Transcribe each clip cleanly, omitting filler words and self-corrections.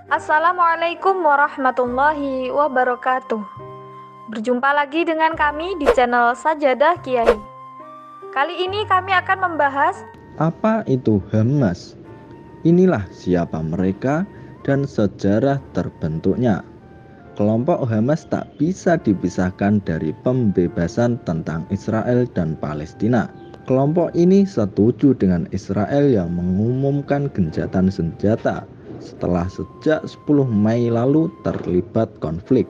Assalamualaikum warahmatullahi wabarakatuh. Berjumpa lagi dengan kami di channel Sajadah Kiai. Kali ini kami akan membahas Apa itu Hamas? Inilah siapa mereka dan sejarah terbentuknya. Kelompok Hamas tak bisa dipisahkan dari pembebasan tentang Israel dan Palestina. Kelompok ini setuju dengan Israel yang mengumumkan gencatan senjata setelah sejak 10 Mei lalu terlibat konflik.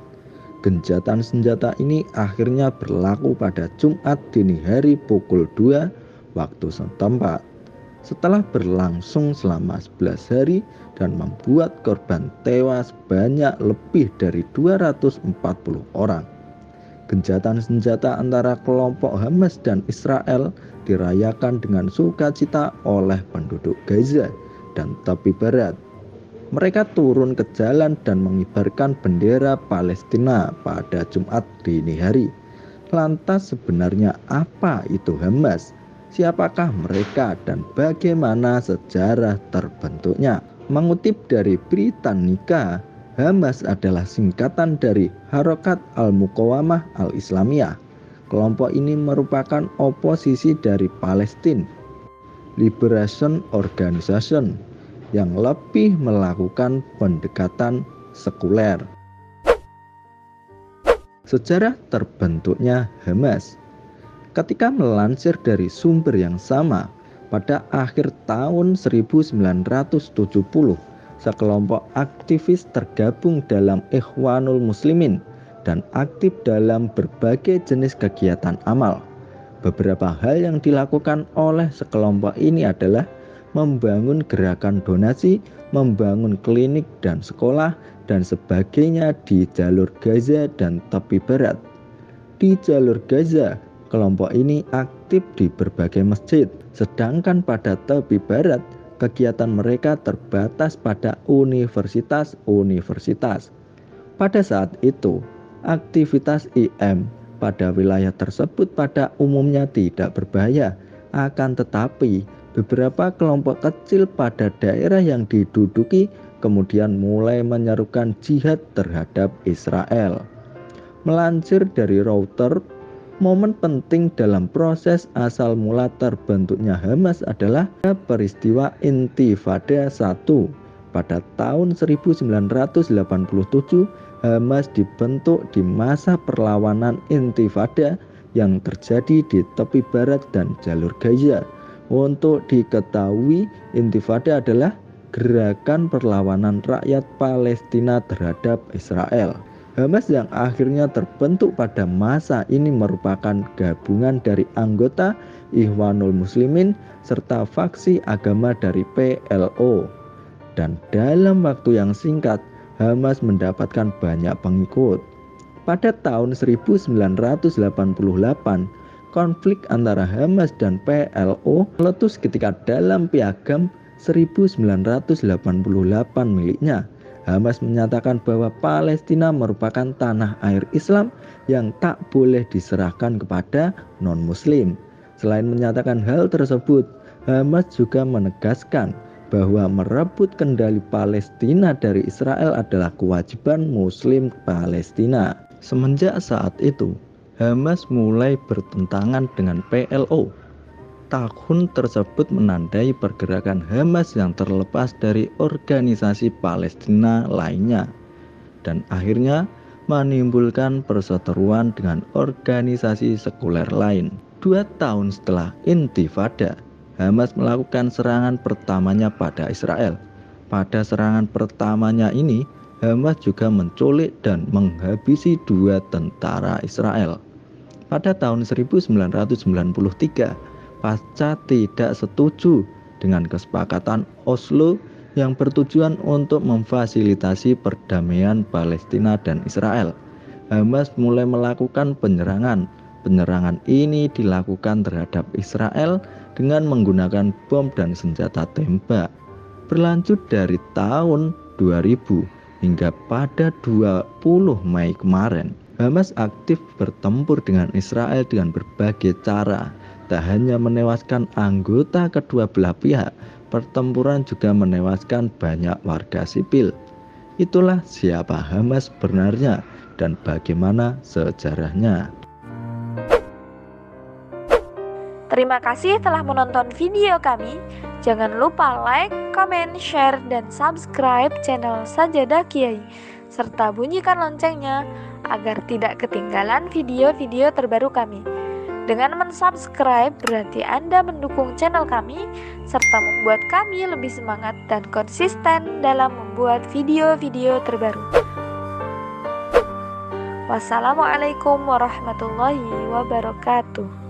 Gencatan senjata ini akhirnya berlaku pada Jumat dini hari pukul 2 waktu setempat. Setelah berlangsung selama 11 hari dan membuat korban tewas banyak lebih dari 240 orang. Gencatan senjata antara kelompok Hamas dan Israel dirayakan dengan sukacita oleh penduduk Gaza dan tepi barat. Mereka turun ke jalan dan mengibarkan bendera Palestina pada Jumat dini hari. Lantas sebenarnya apa itu Hamas? Siapakah mereka dan bagaimana sejarah terbentuknya? Mengutip dari Britannica, Hamas adalah singkatan dari Harokat Al-Muqawamah Al-Islamiyah. Kelompok ini merupakan oposisi dari Palestine Liberation Organization yang lebih melakukan pendekatan sekuler. Sejarah terbentuknya Hamas. Ketika melansir dari sumber yang sama, pada akhir tahun 1970, sekelompok aktivis tergabung dalam Ikhwanul Muslimin dan aktif dalam berbagai jenis kegiatan amal. Beberapa hal yang dilakukan oleh sekelompok ini adalah membangun gerakan donasi, membangun klinik dan sekolah, dan sebagainya di jalur Gaza dan tepi barat. Di jalur Gaza, kelompok ini aktif di berbagai masjid, sedangkan pada tepi barat, kegiatan mereka terbatas pada universitas-universitas. Pada saat itu, aktivitas IM pada wilayah tersebut pada umumnya tidak berbahaya, akan tetapi beberapa kelompok kecil pada daerah yang diduduki kemudian mulai menyerukan jihad terhadap Israel. Melansir dari Reuters, momen penting dalam proses asal mula terbentuknya Hamas adalah peristiwa Intifada 1. Pada tahun 1987, Hamas dibentuk di masa perlawanan Intifada yang terjadi di tepi barat dan jalur Gaza. Untuk diketahui, Intifada adalah gerakan perlawanan rakyat Palestina terhadap Israel. Hamas yang akhirnya terbentuk pada masa ini merupakan gabungan dari anggota Ikhwanul Muslimin serta faksi agama dari PLO. Dan dalam waktu yang singkat, Hamas mendapatkan banyak pengikut. Pada tahun 1988, konflik antara Hamas dan PLO meletus ketika dalam piagam 1988 miliknya, Hamas menyatakan bahwa Palestina merupakan tanah air Islam yang tak boleh diserahkan kepada non-Muslim. Selain menyatakan hal tersebut, Hamas juga menegaskan bahwa merebut kendali Palestina dari Israel adalah kewajiban Muslim Palestina. Semenjak saat itu, Hamas mulai bertentangan dengan PLO. Tahun tersebut menandai pergerakan Hamas yang terlepas dari organisasi Palestina lainnya dan akhirnya menimbulkan perseteruan dengan organisasi sekuler lain. 2 tahun setelah Intifada, Hamas melakukan serangan pertamanya pada Israel. Pada serangan pertamanya ini, Hamas juga menculik dan menghabisi 2 tentara Israel. Pada tahun 1993, pasca tidak setuju dengan kesepakatan Oslo yang bertujuan untuk memfasilitasi perdamaian Palestina dan Israel, Hamas mulai melakukan penyerangan. Penyerangan ini dilakukan terhadap Israel dengan menggunakan bom dan senjata tembak. Berlanjut dari tahun 2000 hingga pada 20 Mei kemarin, Hamas aktif bertempur dengan Israel dengan berbagai cara. Tak hanya menewaskan anggota kedua belah pihak, pertempuran juga menewaskan banyak warga sipil. Itulah siapa Hamas sebenarnya dan bagaimana sejarahnya. Terima kasih telah menonton video kami. Jangan lupa like, comment, share, dan subscribe channel Sajadah Kiai, serta bunyikan loncengnya agar tidak ketinggalan video-video terbaru kami. Dengan mensubscribe berarti Anda mendukung channel kami, serta membuat kami lebih semangat dan konsisten dalam membuat video-video terbaru. Wassalamualaikum warahmatullahi wabarakatuh.